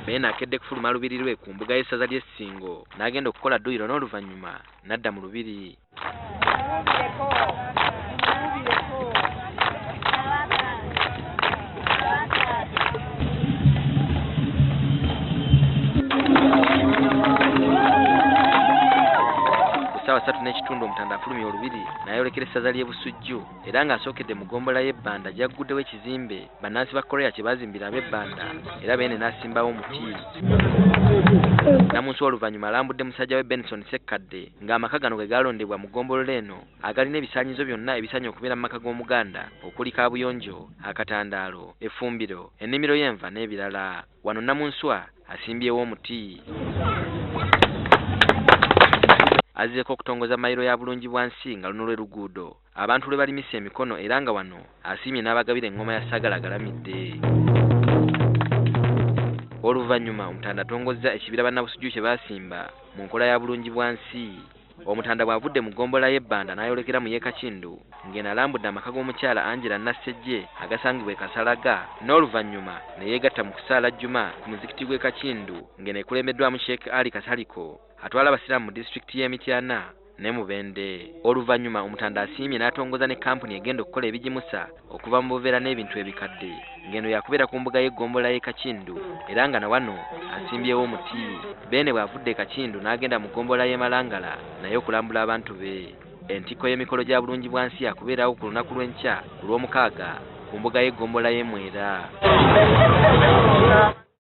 Beene akedde kufuluma lubiri lwe ku mbuga y'essaza ly'e Ssingo n'agenda okukola dduyiro n'oluvannyuma n'adda mu lubiri. Ssaawa 3:30 Omutanda afulumya olubiri n'ayolekera essaza ly'e Busujju era ng'asookedde mu ggombolola y'ebbanda gy'agguddewo ekizimbe bannansi ba Korea kye baazimbira ab'ebbanda era Beene n'asimbawo omuti. Namunsi oluvannyuma alambudde musajja we Benson Ssekkadde ng'amaka gano ge gaalondebwa mu ggombolola eno agalina ebisaanyizo byonna ebisanya okubeera mu maka g'Omuganda okuli kaabuyonjo, akatandaalo, effumbiro, ennimiro y'enva n'ebirala. Wano Namunswa asimbyewo omuti. Azzeeko okutongoza mayiro ya Bulungibwansi nga luno lwe luguudo abantu lwe balimisa emikono era nga wano asiimye n'abagabira engoma ya Saagala galamidde. Oluvannyuma Omutanda atongozza ekibira bannabusujju kye baasimba mu nkola ya Bulungibwansi. Omutanda bw'avudde mu ggombolola y'ebbanda n'ayolekera mu y'e Kakindu ng'eno alambudde amaka g'omukyala Angela Nassejje agasangibwa e Kasalaga n'oluvannyuma ne yeegatta mu kusaala Jjuma ku muzikiti gw'e Kakindu ng'eno ekulembeddwamu Sheikh Ali Kasaliko atwala abasiraamu mu disitulikiti y'e Mityana ne Mubende. Oluvannyuma Omutanda asiimye n'atongoza ne kampuni egenda okukola ebigimusa okuva mu buveera n'ebintu ebikadde ng'eno yakubeera ku mbuga y'eggombolola y'e Kakindu era nga na wano asimbyewo omuti. Beene bw'avudde e Kakindu n'agenda mu ggombolola y'e Malangala naye okulambula abantu be. Entikko y'emikolo gya Bulungibwansi yakubeerawo ku lunaku lw'enkya ku Lwomukaaga ku mbuga y'eggombolola y'e Mwera.